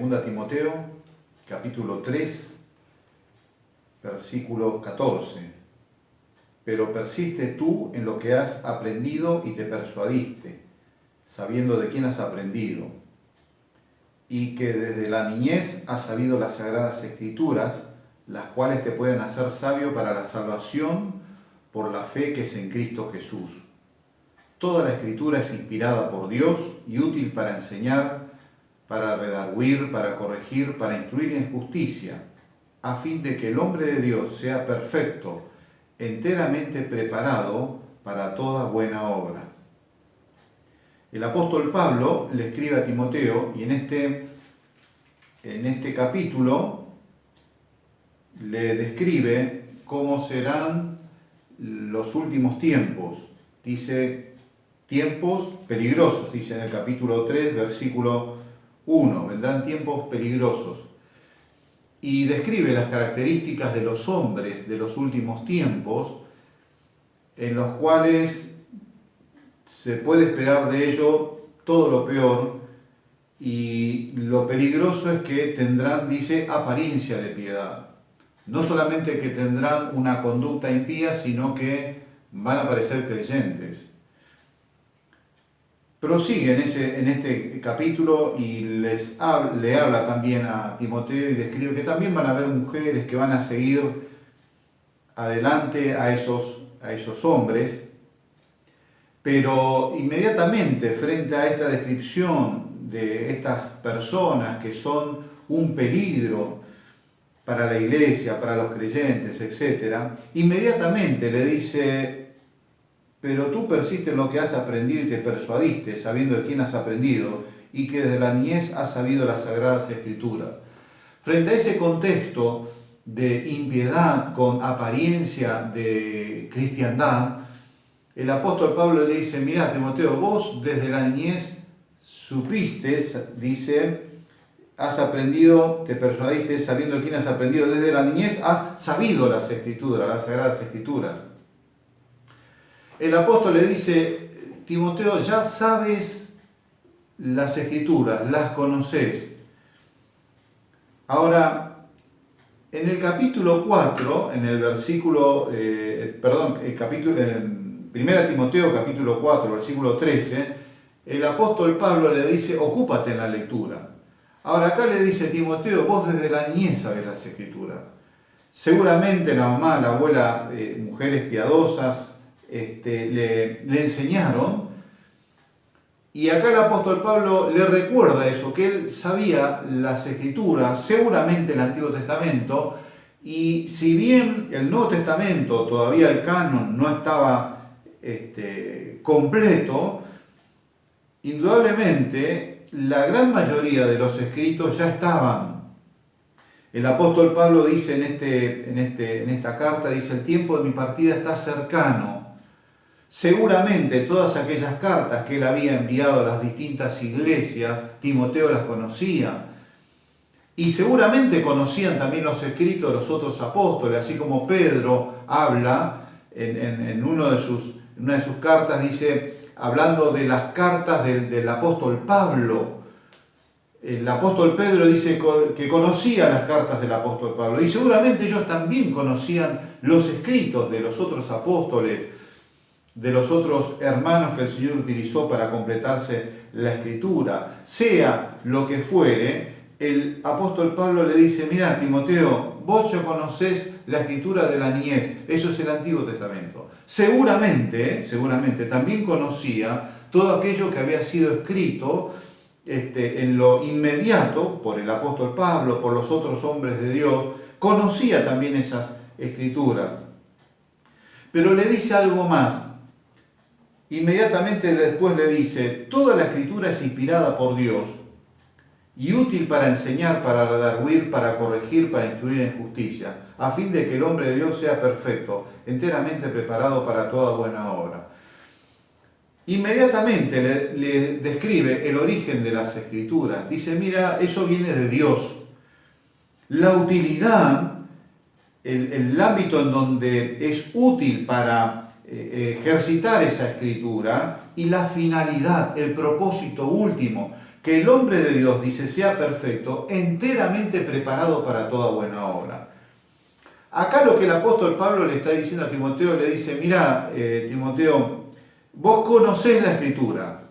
2 Timoteo, capítulo 3, versículo 14. Pero persiste tú en lo que has aprendido y te persuadiste, sabiendo de quién has aprendido, y que desde la niñez has sabido las sagradas escrituras, las cuales te pueden hacer sabio para la salvación por la fe que es en Cristo Jesús. Toda la escritura es inspirada por Dios y útil para enseñar, para redarguir, para corregir, para instruir en justicia, a fin de que el hombre de Dios sea perfecto, enteramente preparado para toda buena obra. El apóstol Pablo le escribe a Timoteo y en este capítulo le describe cómo serán los últimos tiempos. Dice, tiempos peligrosos, dice en el capítulo 3, versículo 1, vendrán tiempos peligrosos. Y describe las características de los hombres de los últimos tiempos, en los cuales se puede esperar de ello todo lo peor, y lo peligroso es que tendrán, dice, apariencia de piedad. No solamente que tendrán una conducta impía, sino que van a parecer creyentes. Prosigue en este capítulo y le habla también a Timoteo y describe que también van a haber mujeres que van a seguir adelante a esos hombres, pero inmediatamente frente a esta descripción de estas personas que son un peligro para la iglesia, para los creyentes, etc., inmediatamente le dice: pero tú persiste en lo que has aprendido y te persuadiste, sabiendo de quién has aprendido, y que desde la niñez has sabido las sagradas escrituras. Frente a ese contexto de impiedad con apariencia de cristiandad, el apóstol Pablo le dice: mirá, Timoteo, vos desde la niñez supiste, dice, has aprendido, te persuadiste, sabiendo de quién has aprendido. Desde la niñez has sabido las escrituras, las sagradas escrituras. El apóstol le dice: Timoteo, ya sabes las escrituras, las conoces. Ahora, en el capítulo 4, en el versículo, en 1 Timoteo capítulo 4, versículo 13, el apóstol Pablo le dice: ocúpate en la lectura. Ahora acá le dice: Timoteo, vos desde la niñez sabés las escrituras. Seguramente la mamá, la abuela, mujeres piadosas, le enseñaron, y acá el apóstol Pablo le recuerda eso, que él sabía las escrituras, seguramente el Antiguo Testamento, y si bien el Nuevo Testamento, todavía el canon no estaba completo, indudablemente la gran mayoría de los escritos ya estaban. El apóstol Pablo dice en esta carta, dice: el tiempo de mi partida está cercano. Seguramente todas aquellas cartas que él había enviado a las distintas iglesias, Timoteo las conocía. Y seguramente conocían también los escritos de los otros apóstoles, así como Pedro habla en una de sus cartas, dice, hablando de las cartas del apóstol Pablo. El apóstol Pedro dice que conocía las cartas del apóstol Pablo, y seguramente ellos también conocían los escritos de los otros apóstoles, de los otros hermanos que el Señor utilizó para completarse la escritura. Sea lo que fuere, el apóstol Pablo le dice: mira, Timoteo, vos ya conocés la escritura de la niñez, eso es el Antiguo Testamento. Seguramente también conocía todo aquello que había sido escrito en lo inmediato por el apóstol Pablo, por los otros hombres de Dios, conocía también esas escrituras. Pero le dice algo más. Inmediatamente después le dice: toda la escritura es inspirada por Dios y útil para enseñar, para redarguir, para corregir, para instruir en justicia, a fin de que el hombre de Dios sea perfecto, enteramente preparado para toda buena obra. Inmediatamente le describe el origen de las escrituras. Dice: mira, eso viene de Dios. La utilidad, el ámbito en donde es útil para ejercitar esa escritura, y la finalidad, el propósito último que el hombre de Dios, dice, sea perfecto, enteramente preparado para toda buena obra. Acá lo que el apóstol Pablo le está diciendo a Timoteo, le dice, mira, Timoteo, vos conocés la Escritura,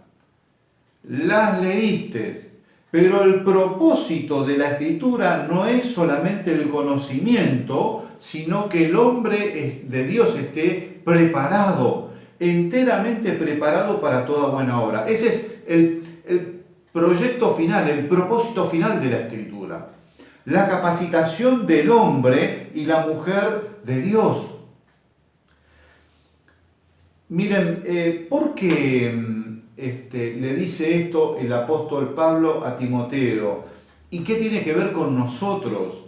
las leíste, pero el propósito de la Escritura no es solamente el conocimiento, sino que el hombre de Dios esté preparado, enteramente preparado para toda buena obra. Ese es el proyecto final, el propósito final de la Escritura. La capacitación del hombre y la mujer de Dios. Miren, ¿por qué le dice esto el apóstol Pablo a Timoteo? ¿Y qué tiene que ver con nosotros?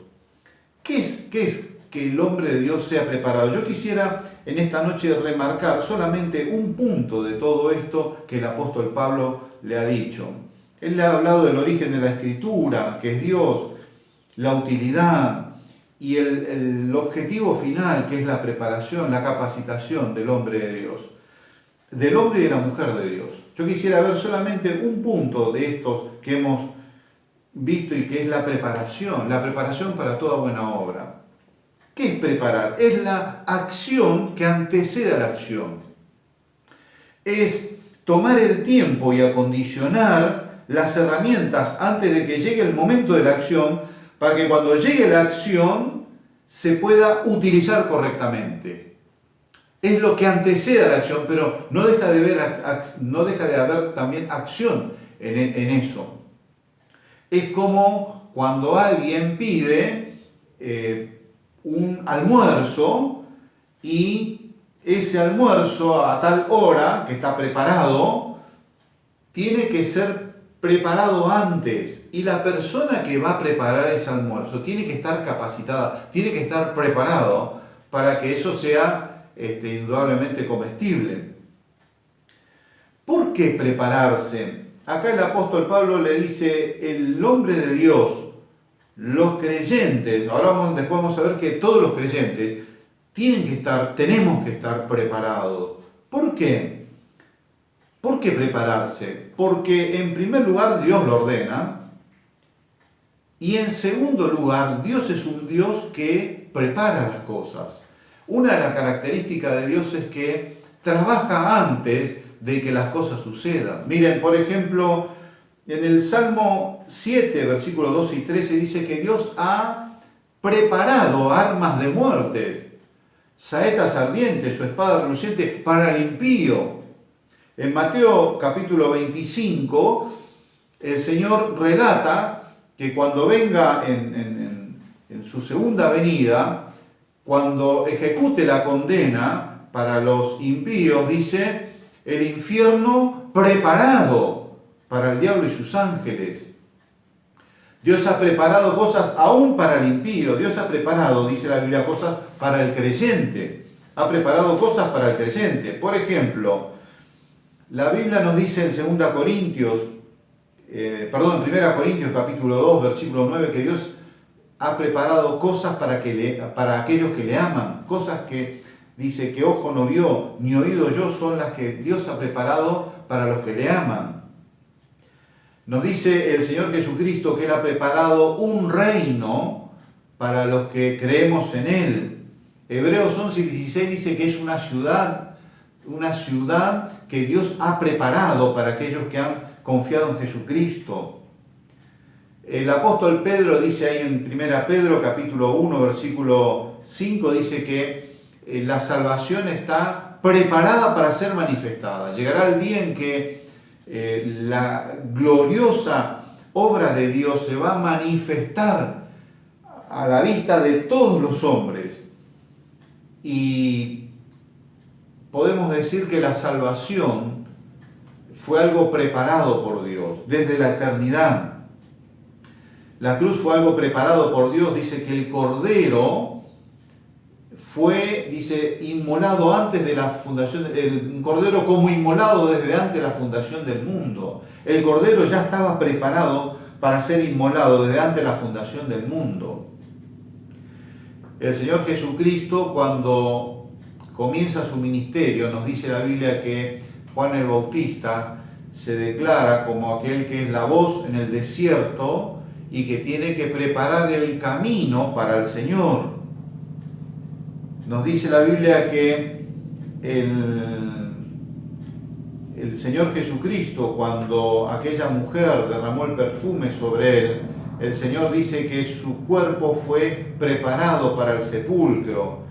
¿Qué es que el hombre de Dios sea preparado? Yo quisiera en esta noche remarcar solamente un punto de todo esto que el apóstol Pablo le ha dicho. Él le ha hablado del origen de la Escritura, que es Dios, la utilidad y el objetivo final, que es la preparación, la capacitación del hombre de Dios, del hombre y de la mujer de Dios. Yo quisiera ver solamente un punto de estos que hemos visto y que es la preparación para toda buena obra. ¿Qué es preparar? Es la acción que antecede a la acción. Es tomar el tiempo y acondicionar las herramientas antes de que llegue el momento de la acción, para que cuando llegue la acción se pueda utilizar correctamente. Es lo que antecede a la acción, pero no deja de haber también acción en eso. Es como cuando alguien pide un almuerzo y ese almuerzo a tal hora que está preparado, tiene que ser preparado antes, y la persona que va a preparar ese almuerzo tiene que estar capacitada, tiene que estar preparado para que eso sea indudablemente comestible. ¿Por qué prepararse? Acá el apóstol Pablo le dice, el hombre de Dios, los creyentes, después vamos a ver que todos los creyentes tenemos que estar preparados. ¿Por qué? ¿Por qué prepararse? Porque en primer lugar Dios lo ordena, y en segundo lugar Dios es un Dios que prepara las cosas. Una de las características de Dios es que trabaja antes de que las cosas sucedan. Miren, por ejemplo, en el Salmo 7, versículos 2 y 13 dice que Dios ha preparado armas de muerte, saetas ardientes o espada reluciente para el impío. En Mateo capítulo 25, el Señor relata que cuando venga en su segunda venida, cuando ejecute la condena para los impíos, dice, el infierno preparado para el diablo y sus ángeles. Dios ha preparado cosas aún para el impío. Dios ha preparado, dice la Biblia, cosas para el creyente. Ha preparado cosas para el creyente. Por ejemplo, la Biblia nos dice en 1 Corintios capítulo 2, versículo 9, que Dios ha preparado cosas para aquellos que le aman. Cosas que dice que ojo no vio, ni oído yo, son las que Dios ha preparado para los que le aman. Nos dice el Señor Jesucristo que Él ha preparado un reino para los que creemos en Él. Hebreos 11:16 dice que es una ciudad que Dios ha preparado para aquellos que han confiado en Jesucristo. El apóstol Pedro dice ahí en 1 Pedro capítulo 1 versículo 5, dice que la salvación está preparada para ser manifestada. Llegará el día en que la gloriosa obra de Dios se va a manifestar a la vista de todos los hombres. Y podemos decir que la salvación fue algo preparado por Dios desde la eternidad. La cruz fue algo preparado por Dios. Dice que el Cordero fue, inmolado antes de la fundación, el Cordero como inmolado desde antes de la fundación del mundo. El Cordero ya estaba preparado para ser inmolado desde antes de la fundación del mundo. El Señor Jesucristo, cuando comienza su ministerio, nos dice la Biblia que Juan el Bautista se declara como aquel que es la voz en el desierto y que tiene que preparar el camino para el Señor. Nos dice la Biblia que el Señor Jesucristo, cuando aquella mujer derramó el perfume sobre él, el Señor dice que su cuerpo fue preparado para el sepulcro.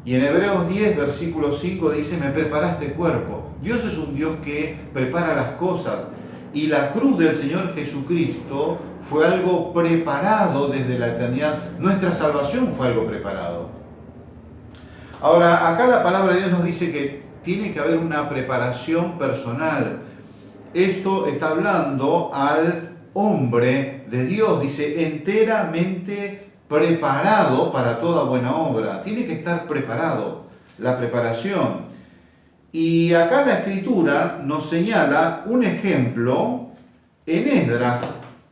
Y en Hebreos 10, versículo 5 dice, me preparaste cuerpo. Dios es un Dios que prepara las cosas. Y la cruz del Señor Jesucristo fue algo preparado desde la eternidad. Nuestra salvación fue algo preparado. Ahora, acá la palabra de Dios nos dice que tiene que haber una preparación personal. Esto está hablando al hombre de Dios. Dice, enteramente preparado para toda buena obra. Tiene que estar preparado, la preparación. Y acá la Escritura nos señala un ejemplo en Esdras,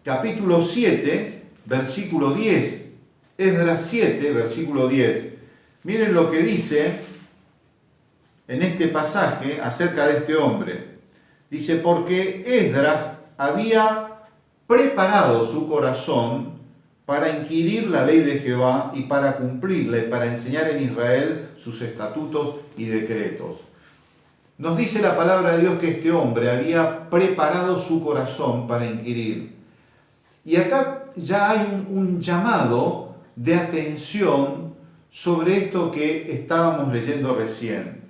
capítulo 7, versículo 10. Esdras 7, versículo 10. Miren lo que dice en este pasaje acerca de este hombre. Dice, porque Esdras había preparado su corazón para inquirir la ley de Jehová y para cumplirla y para enseñar en Israel sus estatutos y decretos. Nos dice la palabra de Dios que este hombre había preparado su corazón para inquirir. Y acá ya hay un llamado de atención sobre esto que estábamos leyendo recién.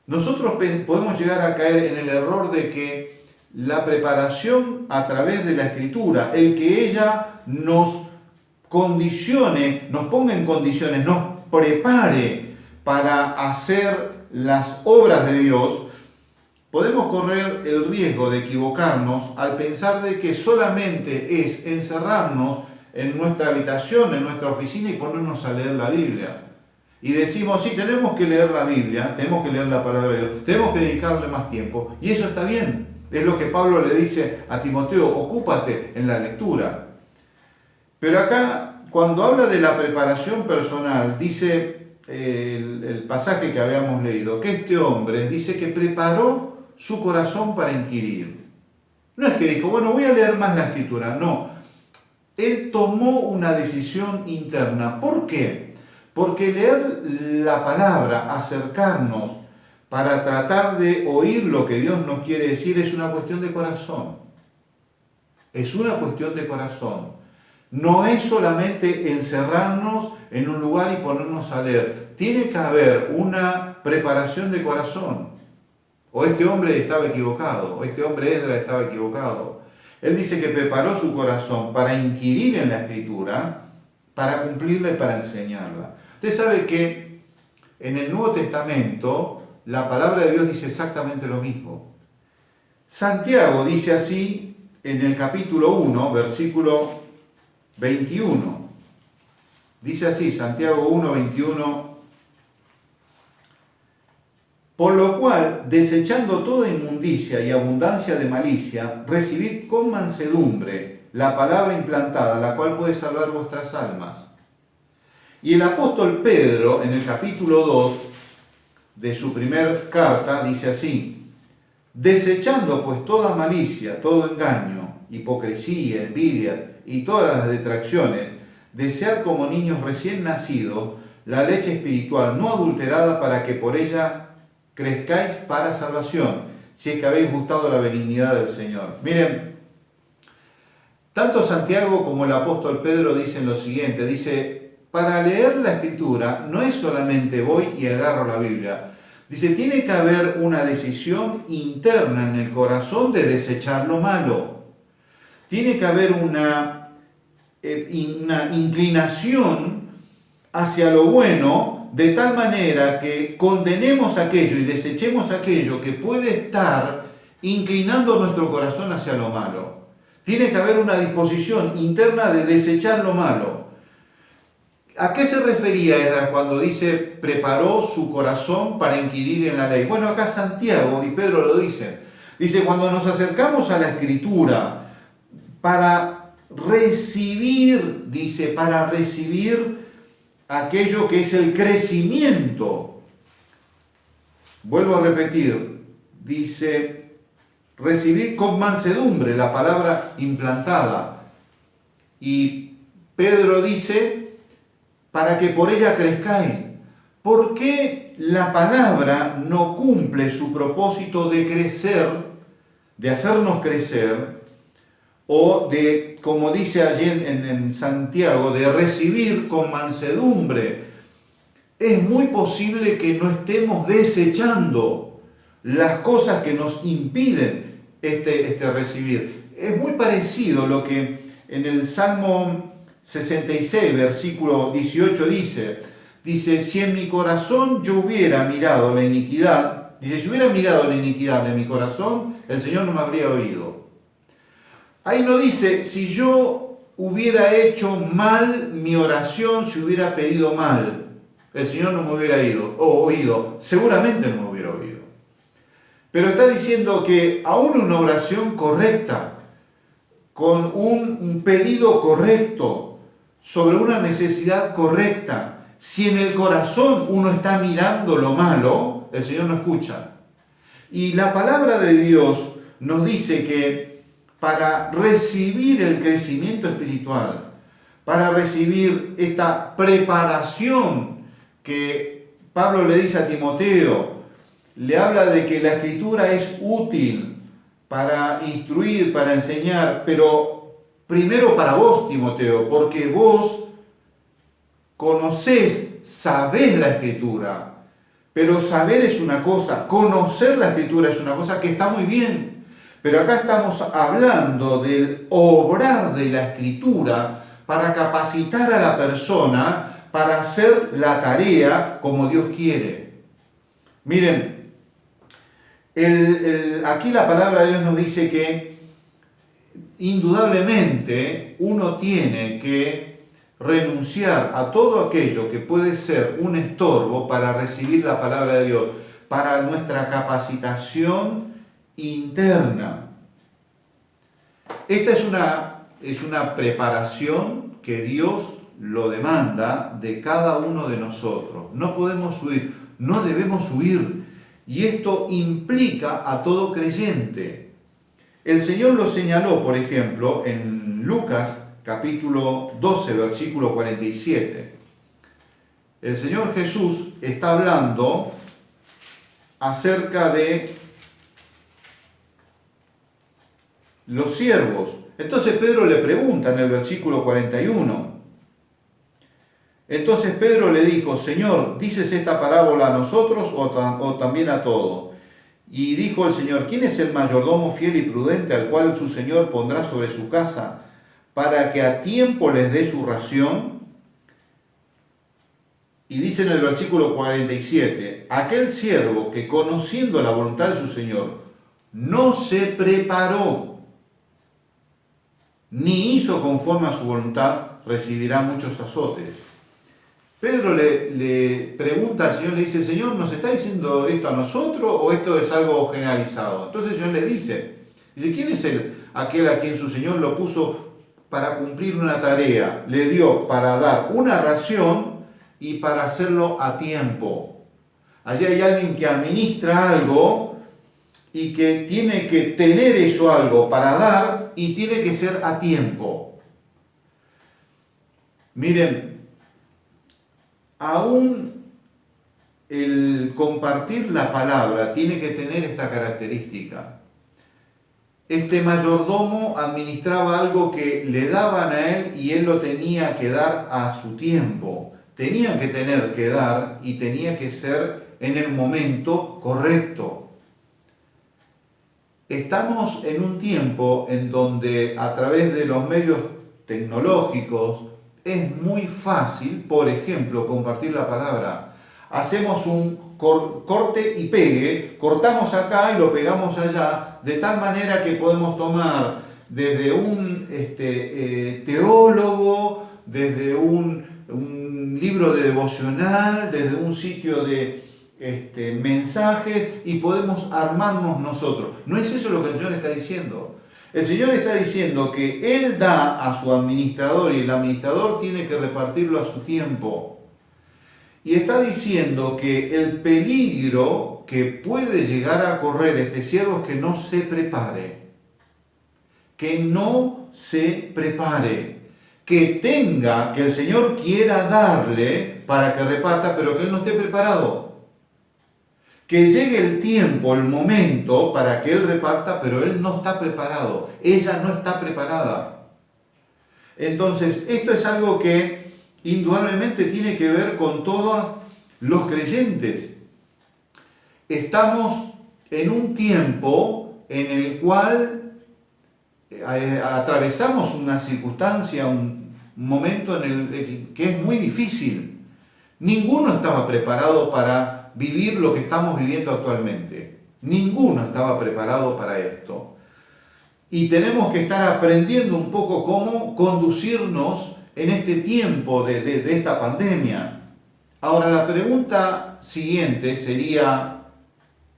Nosotros podemos llegar a caer en el error de que la preparación a través de la Escritura, el que ella nos condicione, nos ponga en condiciones, nos prepare para hacer las obras de Dios, podemos correr el riesgo de equivocarnos al pensar de que solamente es encerrarnos en nuestra habitación, en nuestra oficina y ponernos a leer la Biblia. Y decimos, sí, tenemos que leer la Biblia, tenemos que leer la palabra de Dios, tenemos que dedicarle más tiempo. Y eso está bien. Es lo que Pablo le dice a Timoteo, ocúpate en la lectura. Pero acá, cuando habla de la preparación personal, dice el pasaje que habíamos leído, que este hombre dice que preparó su corazón para inquirir. No es que dijo, bueno, voy a leer más la Escritura. No. Él tomó una decisión interna. ¿Por qué? Porque leer la palabra, acercarnos para tratar de oír lo que Dios nos quiere decir, es una cuestión de corazón. Es una cuestión de corazón. No es solamente encerrarnos en un lugar y ponernos a leer. Tiene que haber una preparación de corazón. O este hombre estaba equivocado, o este hombre Esdras estaba equivocado. Él dice que preparó su corazón para inquirir en la Escritura, para cumplirla y para enseñarla. Usted sabe que en el Nuevo Testamento la palabra de Dios dice exactamente lo mismo. Santiago dice así en el capítulo 1, versículo 21. Dice así, Santiago 1, 21. Por lo cual, desechando toda inmundicia y abundancia de malicia, recibid con mansedumbre la palabra implantada, la cual puede salvar vuestras almas. Y el apóstol Pedro, en el capítulo 2 de su primer carta, dice así, desechando pues toda malicia, todo engaño, hipocresía, envidia y todas las detracciones, desead como niños recién nacidos la leche espiritual no adulterada para que por ella crezcáis para salvación, si es que habéis gustado la benignidad del Señor. Miren, tanto Santiago como el apóstol Pedro dicen lo siguiente, dice, para leer la Escritura no es solamente voy y agarro la Biblia. Dice, tiene que haber una decisión interna en el corazón de desechar lo malo. Tiene que haber una inclinación hacia lo bueno, de tal manera que condenemos aquello y desechemos aquello que puede estar inclinando nuestro corazón hacia lo malo. Tiene que haber una disposición interna de desechar lo malo. ¿A qué se refería Esdras cuando dice preparó su corazón para inquirir en la ley? Bueno, acá Santiago y Pedro lo dicen. Dice, cuando nos acercamos a la Escritura para recibir, dice, para recibir aquello que es el crecimiento. Vuelvo a repetir, dice, recibid con mansedumbre la palabra implantada. Y Pedro dice, para que por ella crezcáis. ¿Por qué la palabra no cumple su propósito de crecer, de hacernos crecer, o de, como dice allí en Santiago, de recibir con mansedumbre? Es muy posible que no estemos desechando las cosas que nos impiden este recibir. Es muy parecido lo que en el Salmo 66, versículo 18 dice, si en mi corazón yo hubiera mirado la iniquidad, dice, si hubiera mirado la iniquidad de mi corazón, el Señor no me habría oído. Ahí no dice, si yo hubiera hecho mal mi oración, si hubiera pedido mal, el Señor no me hubiera oído, seguramente no me hubiera oído. Pero está diciendo que aún una oración correcta, con un pedido correcto, sobre una necesidad correcta, si en el corazón uno está mirando lo malo, el Señor no escucha. Y la palabra de Dios nos dice que para recibir el crecimiento espiritual, para recibir esta preparación que Pablo le dice a Timoteo, le habla de que la Escritura es útil para instruir, para enseñar, pero primero para vos, Timoteo, porque vos conocés, sabés la Escritura, pero saber es una cosa, conocer la Escritura es una cosa que está muy bien, pero acá estamos hablando del obrar de la Escritura para capacitar a la persona para hacer la tarea como Dios quiere. Miren, aquí la palabra de Dios nos dice que indudablemente uno tiene que renunciar a todo aquello que puede ser un estorbo para recibir la palabra de Dios, para nuestra capacitación interna. Esta es una preparación que Dios lo demanda de cada uno de nosotros. No podemos huir, no debemos huir. Y esto implica a todo creyente. El Señor lo señaló, por ejemplo, en Lucas capítulo 12, versículo 47. El Señor Jesús está hablando acerca de los siervos. Entonces Pedro le pregunta en el versículo 41. Entonces Pedro le dijo, Señor, ¿dices esta parábola a nosotros o también a todos? Y dijo el Señor, ¿quién es el mayordomo fiel y prudente al cual su Señor pondrá sobre su casa para que a tiempo les dé su ración? Y dice en el versículo 47, aquel siervo que conociendo la voluntad de su Señor no se preparó ni hizo conforme a su voluntad, recibirá muchos azotes. Pedro le pregunta al Señor, le dice, Señor, ¿nos está diciendo esto a nosotros o esto es algo generalizado? Entonces el Señor le dice, ¿quién es aquel a quien su Señor lo puso para cumplir una tarea? Le dio para dar una ración y para hacerlo a tiempo. Allí hay alguien que administra algo y que tiene que tener eso algo para dar y tiene que ser a tiempo. Miren, aún el compartir la palabra tiene que tener esta característica. Este mayordomo administraba algo que le daban a él y él lo tenía que dar a su tiempo. Tenían que tener que dar y tenía que ser en el momento correcto. Estamos en un tiempo en donde a través de los medios tecnológicos es muy fácil, por ejemplo, compartir la palabra. Hacemos un corte y pegue, cortamos acá y lo pegamos allá, de tal manera que podemos tomar desde un teólogo, desde un libro de devocional, desde un sitio de mensajes y podemos armarnos nosotros. No es eso lo que el Señor está diciendo. El Señor está diciendo que Él da a su administrador y el administrador tiene que repartirlo a su tiempo. Y está diciendo que el peligro que puede llegar a correr este siervo es que no se prepare. Que no se prepare. Que tenga, que el Señor quiera darle para que reparta, pero que él no esté preparado. Que llegue el tiempo, el momento para que él reparta, pero él no está preparado. Ella no está preparada. Entonces, esto es algo que indudablemente tiene que ver con todos los creyentes. Estamos en un tiempo en el cual atravesamos una circunstancia, un momento en el que es muy difícil. Ninguno estaba preparado para vivir lo que estamos viviendo actualmente. Ninguno estaba preparado para esto. Y tenemos que estar aprendiendo un poco cómo conducirnos en este tiempo de esta pandemia. Ahora, la pregunta siguiente sería,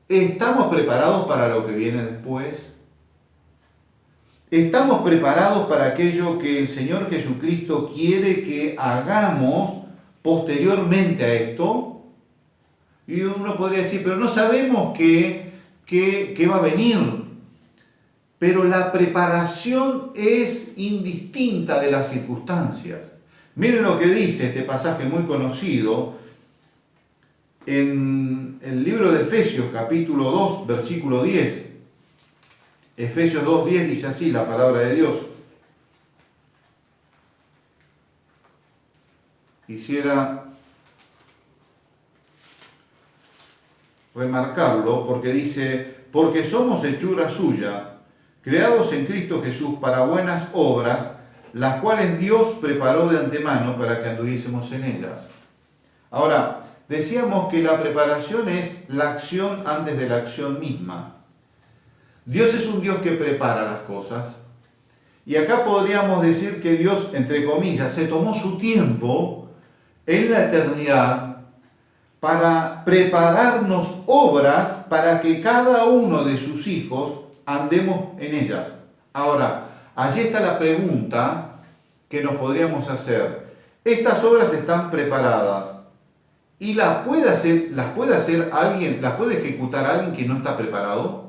¿estamos preparados para lo que viene después? ¿Estamos preparados para aquello que el Señor Jesucristo quiere que hagamos posteriormente a esto? Y uno podría decir, pero no sabemos qué va a venir. Pero la preparación es indistinta de las circunstancias. Miren lo que dice este pasaje muy conocido en el libro de Efesios, capítulo 2, versículo 10. Efesios 2:10 dice así la palabra de Dios. Quisiera remarcarlo porque dice, porque somos hechura suya, creados en Cristo Jesús para buenas obras, las cuales Dios preparó de antemano para que anduviésemos en ellas. Ahora, decíamos que la preparación es la acción antes de la acción misma. Dios es un Dios que prepara las cosas. Y acá podríamos decir que Dios, entre comillas, se tomó su tiempo en la eternidad para prepararnos obras para que cada uno de sus hijos andemos en ellas. Ahora, allí está la pregunta que nos podríamos hacer. Estas obras están preparadas y las puede hacer alguien, las puede ejecutar alguien que no está preparado.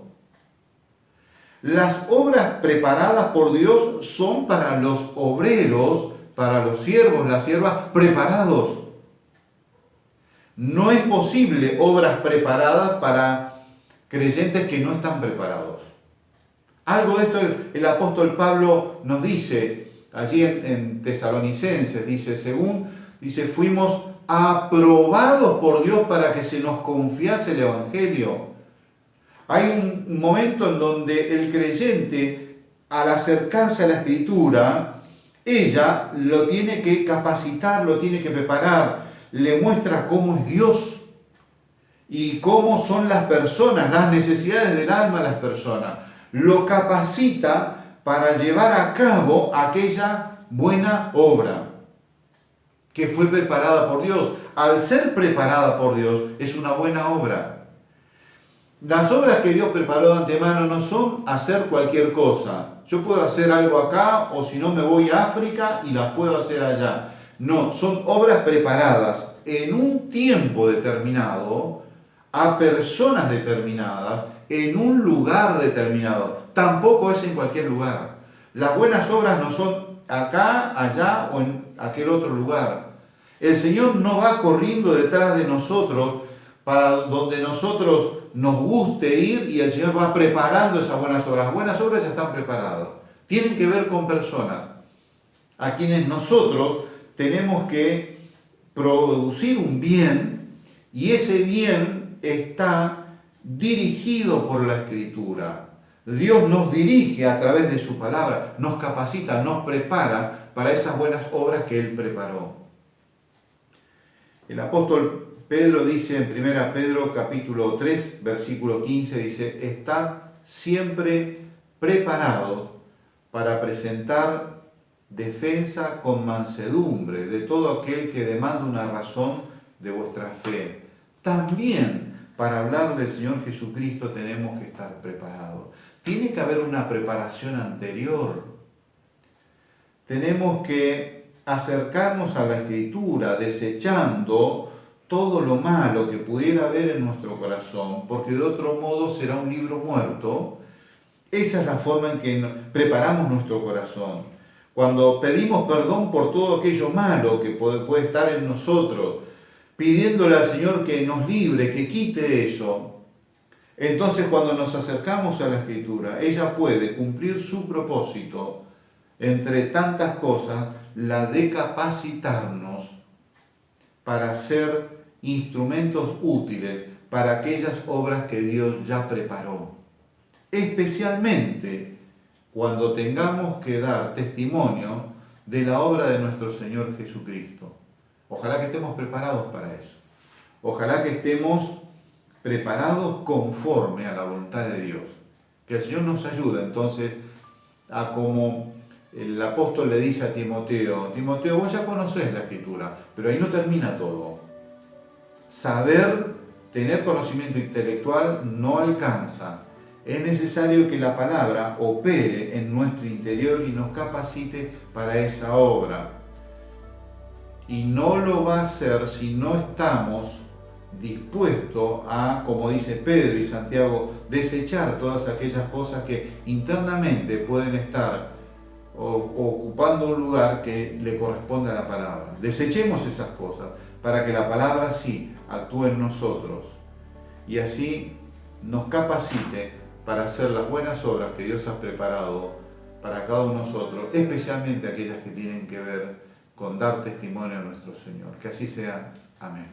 Las obras preparadas por Dios son para los obreros, para los siervos, las siervas preparados. No es posible obras preparadas para creyentes que no están preparados. Algo de esto el apóstol Pablo nos dice allí en Tesalonicenses, dice, fuimos aprobados por Dios para que se nos confiase el Evangelio. Hay un momento en donde el creyente, al acercarse a la Escritura, ella lo tiene que capacitar, lo tiene que preparar, le muestra cómo es Dios y cómo son las personas, las necesidades del alma de las personas. Lo capacita para llevar a cabo aquella buena obra que fue preparada por Dios. Al ser preparada por Dios, es una buena obra. Las obras que Dios preparó de antemano no son hacer cualquier cosa. Yo puedo hacer algo acá o si no me voy a África y las puedo hacer allá. No, son obras preparadas en un tiempo determinado, a personas determinadas, en un lugar determinado. Tampoco es en cualquier lugar. Las buenas obras no son acá, allá o en aquel otro lugar. El Señor no va corriendo detrás de nosotros para donde nosotros nos guste ir y el Señor va preparando esas buenas obras. Las buenas obras ya están preparadas. Tienen que ver con personas a quienes nosotros tenemos que producir un bien y ese bien está dirigido por la Escritura. Dios nos dirige a través de su palabra, nos capacita, nos prepara para esas buenas obras que Él preparó. El apóstol Pedro dice en 1 Pedro capítulo 3, versículo 15, dice, estad siempre preparados para presentar defensa con mansedumbre de todo aquel que demanda una razón de vuestra fe. También para hablar del Señor Jesucristo tenemos que estar preparados. Tiene que haber una preparación anterior. Tenemos que acercarnos a la Escritura desechando todo lo malo que pudiera haber en nuestro corazón, porque de otro modo será un libro muerto. Esa es la forma en que preparamos nuestro corazón. Cuando pedimos perdón por todo aquello malo que puede estar en nosotros, pidiéndole al Señor que nos libre, que quite eso, entonces cuando nos acercamos a la Escritura, ella puede cumplir su propósito, entre tantas cosas, la de capacitarnos para ser instrumentos útiles para aquellas obras que Dios ya preparó. Especialmente cuando tengamos que dar testimonio de la obra de nuestro Señor Jesucristo. Ojalá que estemos preparados para eso. Ojalá que estemos preparados conforme a la voluntad de Dios. Que el Señor nos ayude entonces a, como el apóstol le dice a Timoteo, Timoteo, vos ya conocés la Escritura, pero ahí no termina todo. Saber, tener conocimiento intelectual no alcanza. Es necesario que la palabra opere en nuestro interior y nos capacite para esa obra. Y no lo va a hacer si no estamos dispuestos a, como dice Pedro y Santiago, desechar todas aquellas cosas que internamente pueden estar ocupando un lugar que le corresponde a la palabra. Desechemos esas cosas para que la palabra sí actúe en nosotros y así nos capacite para hacer las buenas obras que Dios ha preparado para cada uno de nosotros, especialmente aquellas que tienen que ver con dar testimonio a nuestro Señor. Que así sea. Amén.